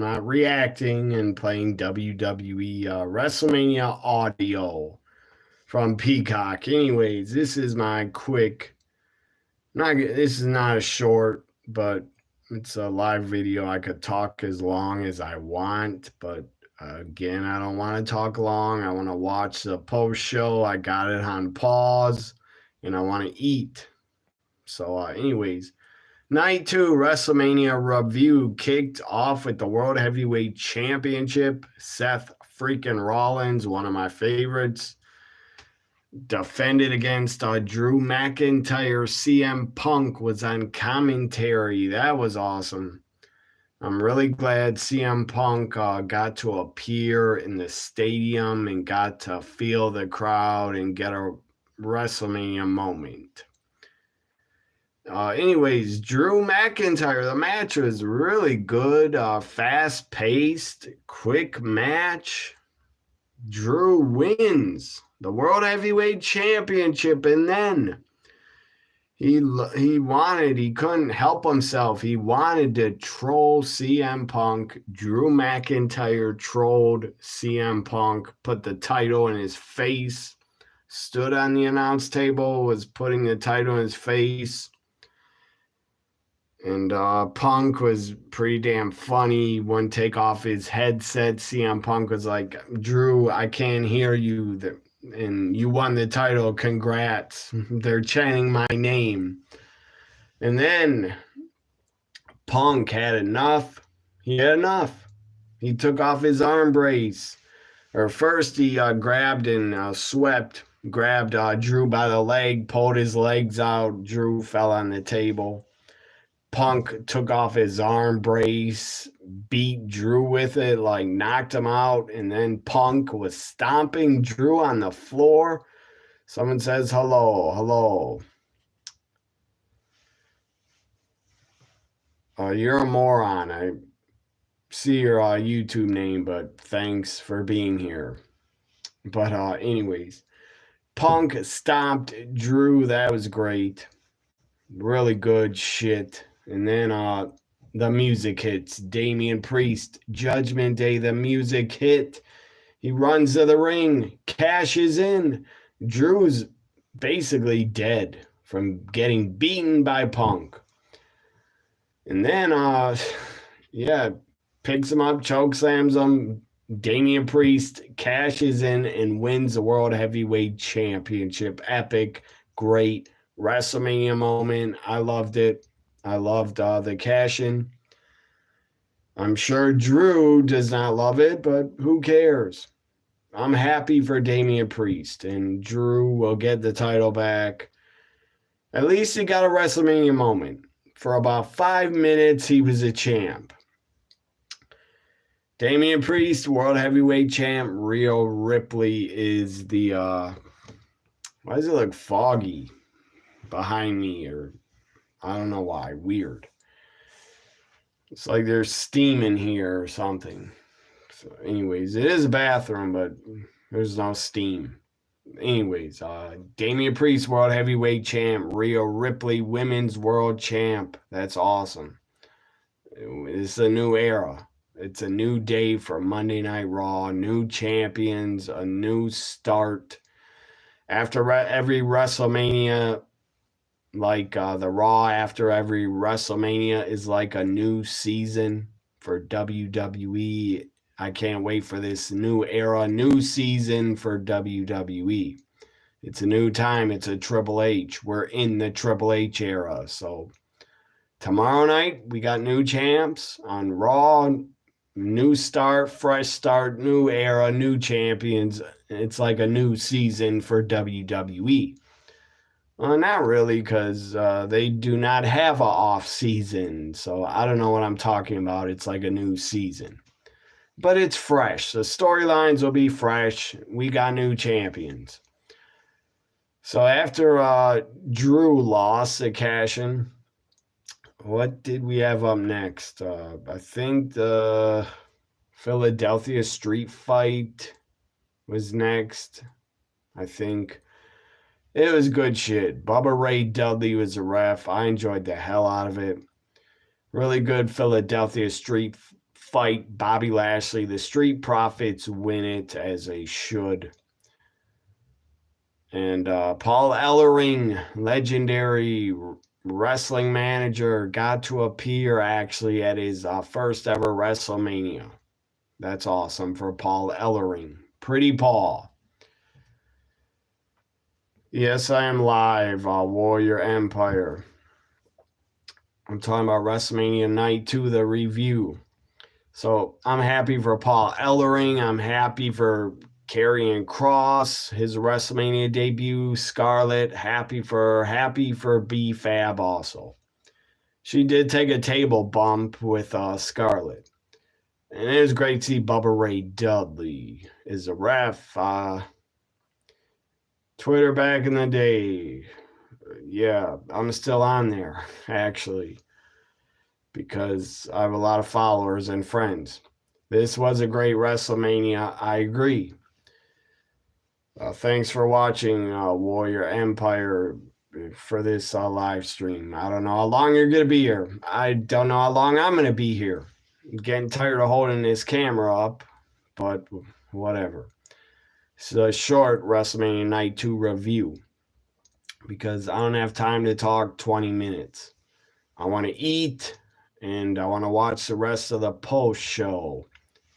not reacting and playing WWE WrestleMania audio from Peacock. Anyways, this is my quick. Not this is not a short, but it's a live video. I could talk as long as I want, but again, I don't want to talk long. I want to watch the post show. I got it on pause, and I want to eat. So, anyways. Night 2 WrestleMania review kicked off with the World Heavyweight Championship. Seth freaking Rollins, one of my favorites, defended against Drew McIntyre. CM Punk was on commentary. That was awesome. I'm really glad CM Punk got to appear in the stadium and got to feel the crowd and get a WrestleMania moment. Anyways, Drew McIntyre, the match was really good, fast-paced, quick match. Drew wins the World Heavyweight Championship, and then he couldn't help himself. He wanted to troll CM Punk. Drew McIntyre trolled CM Punk, put the title in his face, stood on the announce table, was putting the title in his face. And Punk was pretty damn funny. He wouldn't take off his headset. CM Punk was like, Drew, I can't hear you. And you won the title. Congrats. They're chanting my name. And then Punk had enough. He had enough. He took off his arm brace. Or first he grabbed and grabbed Drew by the leg, pulled his legs out. Drew fell on the table. Punk took off his arm brace, beat Drew with it, like knocked him out, and then Punk was stomping Drew on the floor. Someone says, hello. You're a moron. I see your YouTube name, but thanks for being here. But anyways, Punk stomped Drew. That was great. Really good shit. And then the music hits. Damian Priest, Judgment Day, the music hit. He runs to the ring, cashes in. Drew's basically dead from getting beaten by Punk. And then, picks him up, chokeslams him. Damian Priest cashes in and wins the World Heavyweight Championship. Epic, great WrestleMania moment. I loved it. I loved the cash-in. I'm sure Drew does not love it, but who cares? I'm happy for Damian Priest, and Drew will get the title back. At least he got a WrestleMania moment. For about 5 minutes, he was a champ. Damian Priest, World Heavyweight Champ. Rhea Ripley is the... why does it look foggy behind me? Or I don't know why. Weird. It's like there's steam in here or something. So anyways, it is a bathroom, but there's no steam. Anyways, Damian Priest, World Heavyweight Champ. Rhea Ripley, Women's World Champ. That's awesome. It's a new era. It's a new day for Monday Night Raw. New champions, a new start. After every WrestleMania, like the Raw after every WrestleMania is like a new season for WWE. I can't wait for this new era, new season for WWE. It's a new time. It's a Triple H. We're in the Triple H era. So tomorrow night, we got new champs on Raw. New start, fresh start, new era, new champions. It's like a new season for WWE. Not really, because they do not have an off season. So I don't know what I'm talking about. It's like a new season. But it's fresh. The storylines will be fresh. We got new champions. So after Drew lost the cash-in, what did we have up next? I think the Philadelphia Street Fight was next. I think it was good shit. Bubba Ray Dudley was a ref. I enjoyed the hell out of it. Really good Philadelphia Street fight Bobby Lashley. The Street Profits win it, as they should. And Paul Ellering, legendary wrestling manager, got to appear actually at his first ever WrestleMania. That's awesome for Paul Ellering. Pretty Paul. Yes, I am live, Warrior Empire. I'm talking about WrestleMania Night 2, the review. So I'm happy for Paul Ellering. I'm happy for Karrion Kross, his WrestleMania debut. Scarlett, happy for B-Fab also. She did take a table bump with Scarlett. And it was great to see Bubba Ray Dudley as a ref. Twitter back in the day. Yeah, I'm still on there, actually, because I have a lot of followers and friends. This was a great WrestleMania. I agree. Thanks for watching, Warrior Empire, for this live stream. I don't know how long you're going to be here. I don't know how long I'm going to be here. I'm getting tired of holding this camera up, but whatever. It's a short WrestleMania Night 2 review because I don't have time to talk 20 minutes. I want to eat and I want to watch the rest of the post show.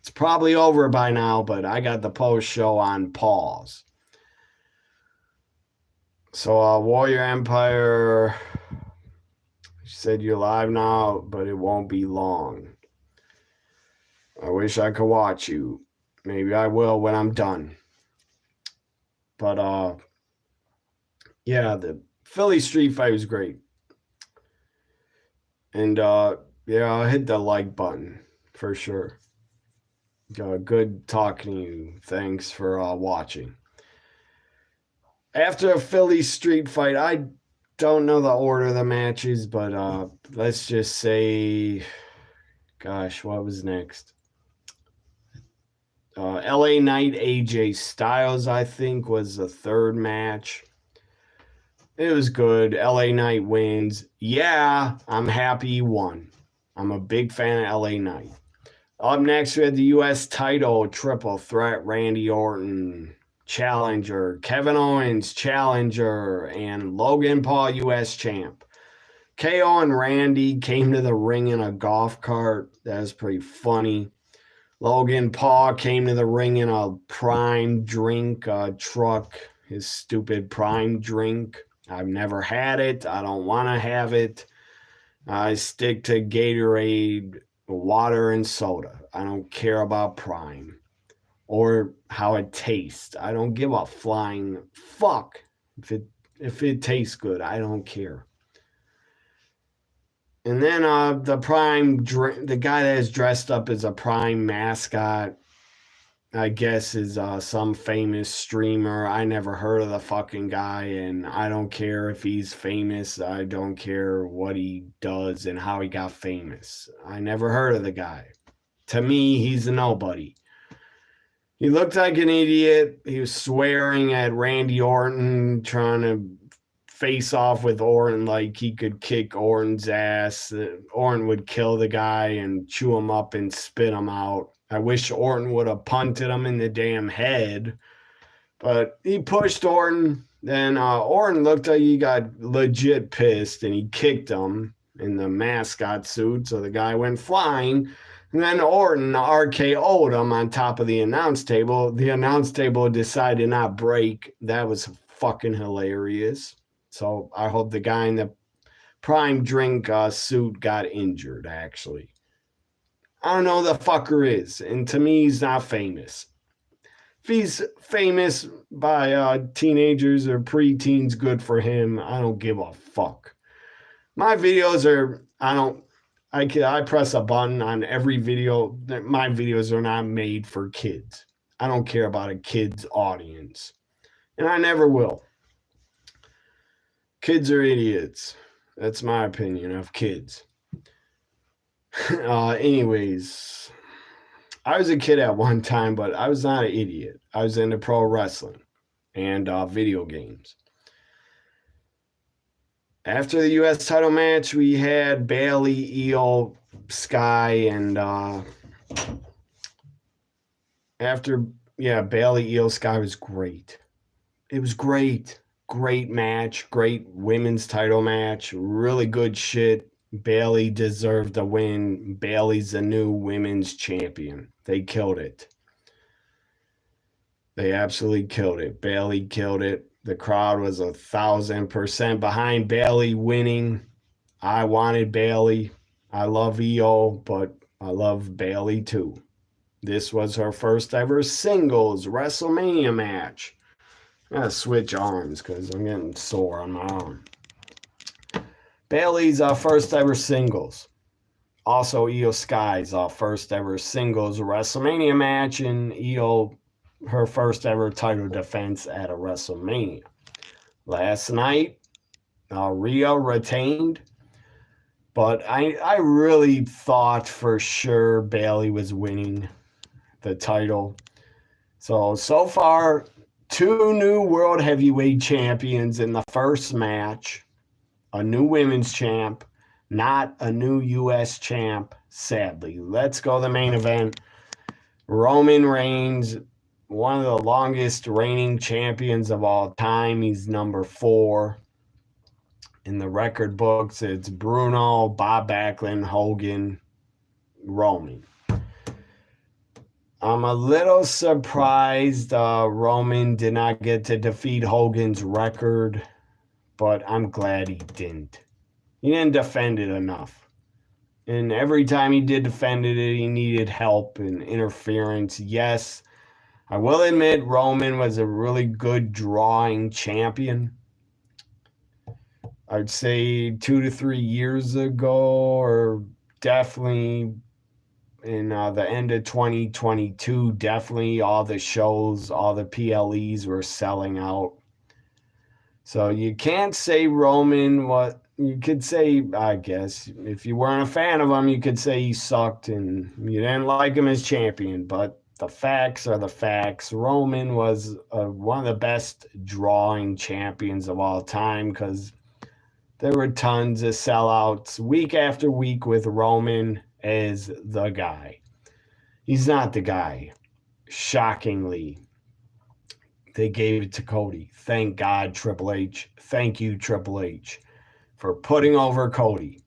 It's probably over by now, but I got the post show on pause. So, Warrior Empire, she said you're live now, but it won't be long. I wish I could watch you. Maybe I will when I'm done. But, yeah, the Philly street fight was great. And, yeah, I'll hit the like button for sure. Good talking to you. Thanks for watching. After a Philly street fight, I don't know the order of the matches, but let's just say, gosh, what was next? LA Knight, AJ Styles, I think, was the third match. It was good. LA Knight wins. Yeah, I'm happy he won. I'm a big fan of LA Knight. Up next, we had the U.S. title triple threat. Randy Orton, challenger. Kevin Owens, challenger. And Logan Paul, U.S. champ. KO and Randy came to the ring in a golf cart. That was pretty funny. Logan Paul came to the ring in a Prime drink truck. His stupid Prime drink. I've never had it. I don't want to have it. I stick to Gatorade, water, and soda. I don't care about Prime or how it tastes. I don't give a flying fuck if it tastes good. I don't care. And then the Prime drink, the guy that is dressed up as a Prime mascot, I guess is some famous streamer. I never heard of the fucking guy, and I don't care if he's famous. I don't care what he does and how he got famous. I never heard of the guy. To me, he's a nobody. He looked like an idiot. He was swearing at Randy Orton, trying to face off with Orton like he could kick Orton's ass. Orton would kill the guy and chew him up and spit him out. I wish Orton would have punted him in the damn head. But he pushed Orton. Then Orton looked like he got legit pissed, and he kicked him in the mascot suit. So the guy went flying. And then Orton RKO'd him on top of the announce table. The announce table decided to not break. That was fucking hilarious. So I hope the guy in the Prime drink suit got injured, actually. I don't know who the fucker is. And to me, he's not famous. If he's famous by teenagers or preteens, good for him. I don't give a fuck. My videos are, I press a button on every video. My videos are not made for kids. I don't care about a kid's audience. And I never will. Kids are idiots. That's my opinion of kids. Anyways, I was a kid at one time, but I was not an idiot. I was into pro wrestling and video games. After the U.S. title match, we had Bayley, Io, Sky, and After, yeah, Bailey Io Sky was great. It was great. Great match. Great women's title match. Really good shit. Bailey deserved a win. Bailey's the new women's champion. They killed it. They absolutely killed it. Bailey killed it. The crowd was 1,000% behind Bailey winning. I wanted Bailey. I love Io, but I love Bailey too. This was her first ever singles WrestleMania match. I gotta switch arms because I'm getting sore on my arm. Bailey's first ever singles. Also, Io Sky's first ever singles WrestleMania match, and Io, her first ever title defense at a WrestleMania. Last night, Rhea retained, but I really thought for sure Bailey was winning the title. So far, 2 new World Heavyweight Champions in the first match. A new women's champ, not a new U.S. champ, sadly. Let's go to the main event. Roman Reigns, one of the longest reigning champions of all time. He's number 4. In the record books, it's Bruno, Bob Backlund, Hogan, Roman. I'm a little surprised Roman did not get to defeat Hogan's record, but I'm glad he didn't. He didn't defend it enough. And every time he did defend it, he needed help and interference. Yes, I will admit Roman was a really good drawing champion. I'd say 2 to 3 years ago, or definitely in the end of 2022, definitely all the shows, all the PLEs were selling out. So you can't say Roman, what you could say, I guess, if you weren't a fan of him, you could say he sucked and you didn't like him as champion. But the facts are the facts. Roman was one of the best drawing champions of all time because there were tons of sellouts week after week with Roman as the guy. He's not the guy. Shockingly, they gave it to Cody. Thank God, Triple H. Thank you, Triple H, for putting over Cody.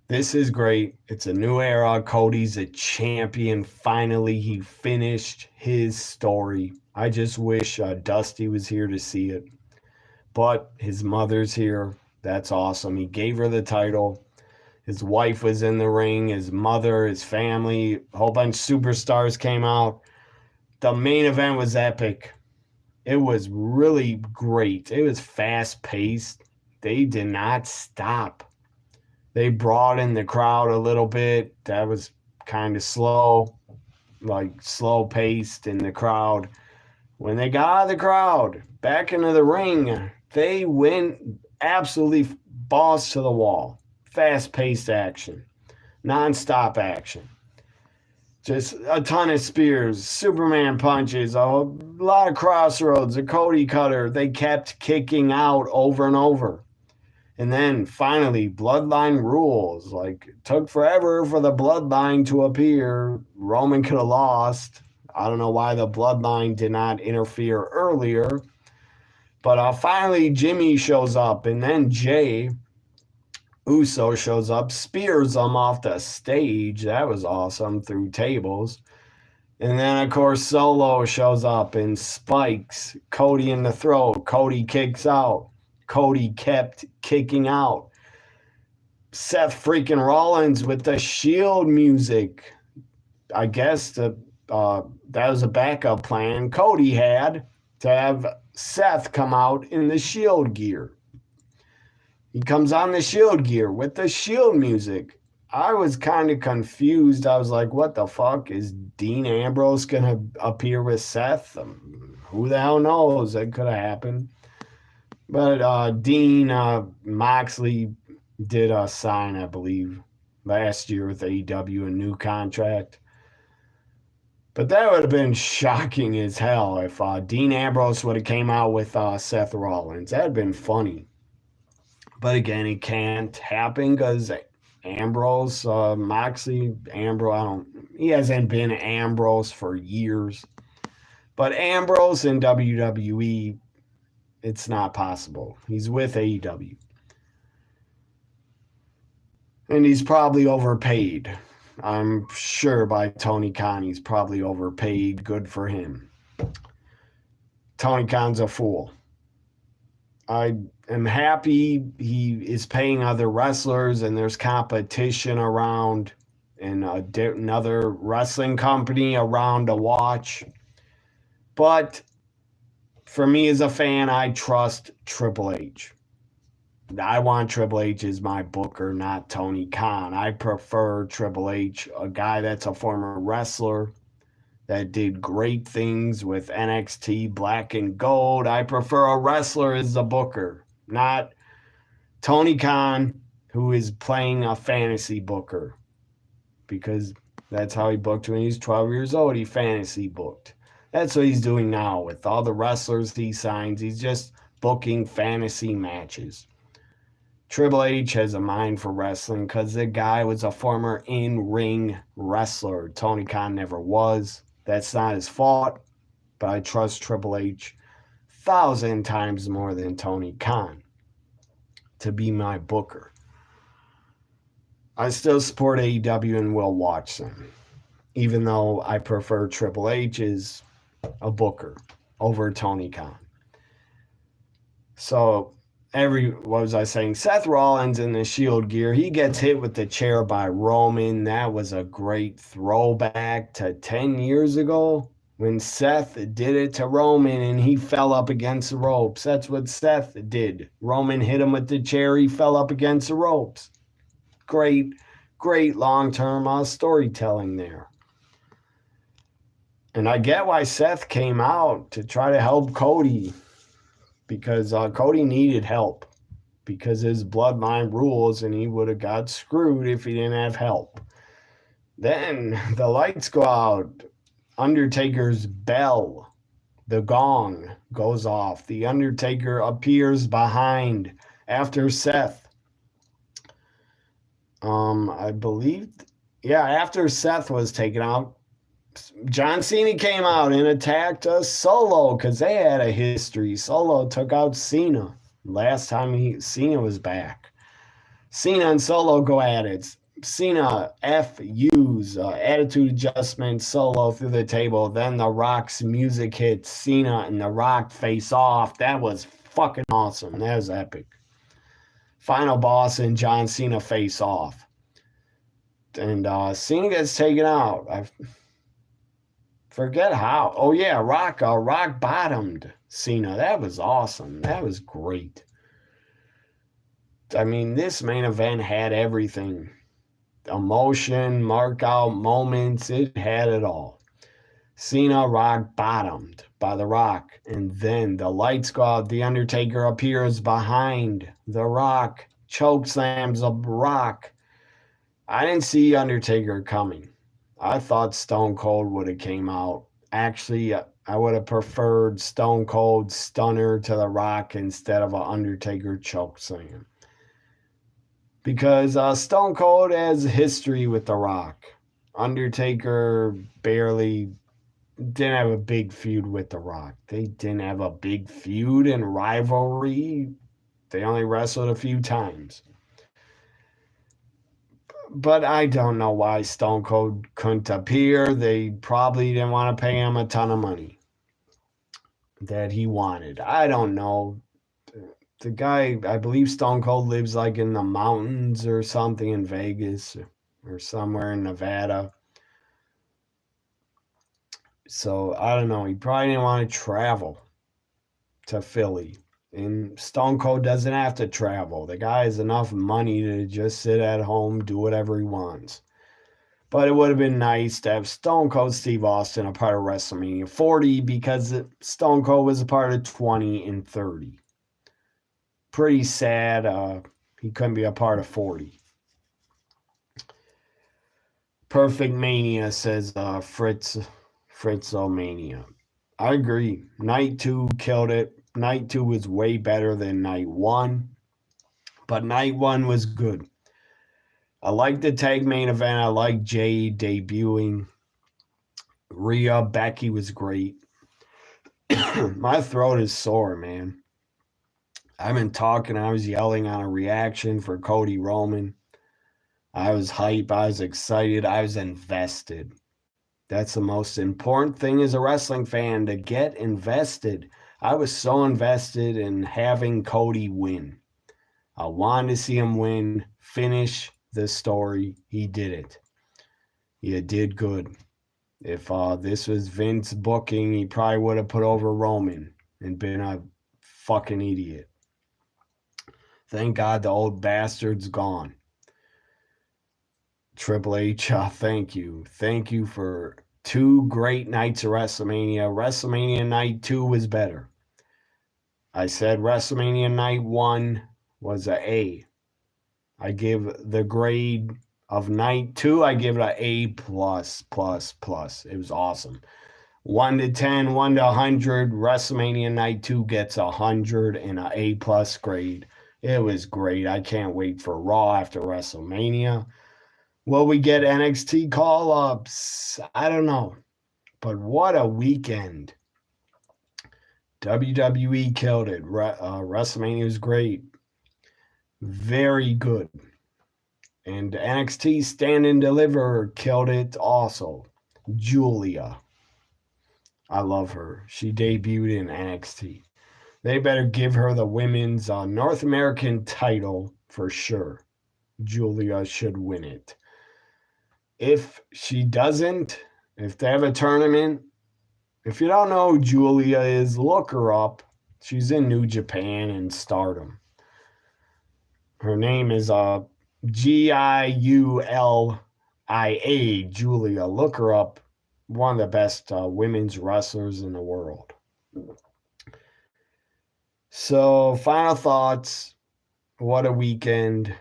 This is great. It's a new era. Cody's a champion. Finally, he finished his story. I just wish Dusty was here to see it. But his mother's here. That's awesome. He gave her the title. His wife was in the ring. His mother, his family, a whole bunch of superstars came out. The main event was epic. It was really great. It was fast-paced. They did not stop. They brought in the crowd a little bit. That was kind of slow, like slow-paced in the crowd. When they got out of the crowd, back into the ring, they went absolutely balls to the wall. Fast-paced action. Non-stop action. Just a ton of spears, Superman punches, a lot of crossroads, a Cody cutter. They kept kicking out over and over. And then finally, Bloodline rules. Like, it took forever for the Bloodline to appear. Roman could have lost. I don't know why the Bloodline did not interfere earlier. But finally, Jimmy shows up, and then Jay Uso shows up, spears him off the stage. That was awesome, through tables. And then, of course, Solo shows up and spikes Cody in the throat. Cody kicks out. Cody kept kicking out. Seth freaking Rollins with the Shield music. I guess that was a backup plan Cody had to have Seth come out in the Shield gear. He comes on the Shield gear with the Shield music. I was kind of confused. I was like, what the fuck? Is Dean Ambrose going to appear with Seth? Who the hell knows? That could have happened. But Dean Moxley did sign, I believe, last year with AEW a new contract. But that would have been shocking as hell if Dean Ambrose would have came out with Seth Rollins. That would have been funny. But again, it can't happen because Ambrose, Moxley, Ambrose. He hasn't been Ambrose for years. But Ambrose in WWE, it's not possible. He's with AEW. And he's probably overpaid. I'm sure by Tony Khan, he's probably overpaid. Good for him. Tony Khan's a fool. I am happy he is paying other wrestlers and there's competition around and another wrestling company around to watch. But for me as a fan, I trust Triple H. I want Triple H as my booker, not Tony Khan. I prefer Triple H, a guy that's a former wrestler that did great things with NXT Black and Gold. I prefer a wrestler as a booker, not Tony Khan, who is playing a fantasy booker, because that's how he booked when he was 12 years old. He fantasy booked. That's what he's doing now with all the wrestlers he signs. He's just booking fantasy matches. Triple H has a mind for wrestling because the guy was a former in-ring wrestler. Tony Khan never was. That's not his fault, but I trust Triple H 1,000 times more than Tony Khan to be my booker. I still support AEW and will watch them, even though I prefer Triple H as a booker over Tony Khan. So what was I saying? Seth Rollins in the Shield gear, he gets hit with the chair by Roman. That was a great throwback to 10 years ago when Seth did it to Roman and he fell up against the ropes. That's what Seth did. Roman hit him with the chair. He fell up against the ropes. Great long-term storytelling there. And I get why Seth came out to try to help Cody, because Cody needed help because his bloodline rules and he would have got screwed if he didn't have help. Then the lights go out. Undertaker's bell, the gong, goes off. The Undertaker appears behind after Seth. I believe, after Seth was taken out, John Cena came out and attacked Solo because they had a history. Solo took out Cena last time Cena was back. Cena and Solo go at it. Cena FUs, attitude adjustment, Solo through the table. Then The Rock's music hits. Cena and The Rock face off. That was fucking awesome. That was epic. Final boss and John Cena face off. And Cena gets taken out. I forget how. Oh, yeah, Rock bottomed Cena. That was awesome. That was great. I mean, this main event had everything. Emotion, mark out moments. It had it all. Cena, Rock bottomed by The Rock. And then the lights go out. The Undertaker appears behind The Rock. Chokeslams The Rock. I didn't see Undertaker coming. I thought Stone Cold would have came out. Actually, I would have preferred Stone Cold stunner to The Rock instead of an Undertaker chokeslam. Because Stone Cold has history with The Rock. Undertaker barely didn't have a big feud with The Rock. They didn't have a big feud and rivalry. They only wrestled a few times. But I don't know why Stone Cold couldn't appear. They probably didn't want to pay him a ton of money that he wanted. I don't know. The guy, I believe Stone Cold lives like in the mountains or something in Vegas or somewhere in Nevada. So I don't know. He probably didn't want to travel to Philly. And Stone Cold doesn't have to travel. The guy has enough money to just sit at home, do whatever he wants. But it would have been nice to have Stone Cold Steve Austin a part of WrestleMania 40 because Stone Cold was a part of 20 and 30. Pretty sad he couldn't be a part of 40. Perfect Mania, says Fritzomania. I agree. Night 2 killed it. Night 2 was way better than Night 1. But Night 1 was good. I like the tag main event. I like Jade debuting. Rhea, Becky was great. My throat is sore, man. I've been talking. I was yelling on a reaction for Cody Roman. I was hype. I was excited. I was invested. That's the most important thing as a wrestling fan, to get invested. I was so invested in having Cody win. I wanted to see him win, finish the story. He did it. He did good. If this was Vince booking, he probably would have put over Roman and been a fucking idiot. Thank God the old bastard's gone. Triple H, thank you. Thank you for 2 great nights of WrestleMania. WrestleMania Night 2 was better. I said WrestleMania Night 1 was a A. I give the grade of Night 2, I give it a A+++. It was awesome. 1 to 10, 1 to 100. WrestleMania Night 2 gets 100 and an A+ grade. It was great. I can't wait for Raw after WrestleMania. Will we get NXT call-ups? I don't know. But what a weekend. WWE killed it. WrestleMania was great. Very good. And NXT Stand and Deliver killed it also. Julia. I love her. She debuted in NXT. They better give her the women's North American title for sure. Julia should win it. If she doesn't, if they have a tournament, if you don't know who Julia is, look her up. She's in New Japan and Stardom. Her name is Giulia, Julia. Look her up. One of the best women's wrestlers in the world. So, final thoughts. What a weekend.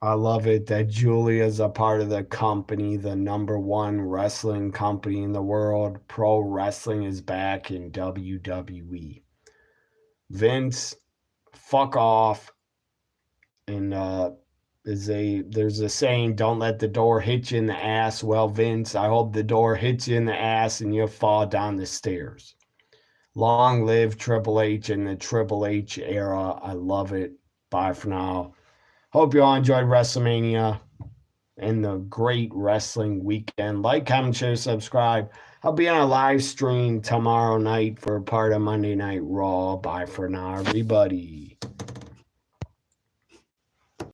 I love it that Julia's a part of the company, the #1 wrestling company in the world. Pro wrestling is back in WWE. Vince, fuck off. And there's a saying, don't let the door hit you in the ass. Well, Vince, I hope the door hits you in the ass and you fall down the stairs. Long live Triple H and the Triple H era. I love it. Bye for now. Hope you all enjoyed WrestleMania and the great wrestling weekend. Like, comment, share, subscribe. I'll be on a live stream tomorrow night for a part of Monday Night Raw. Bye for now, everybody.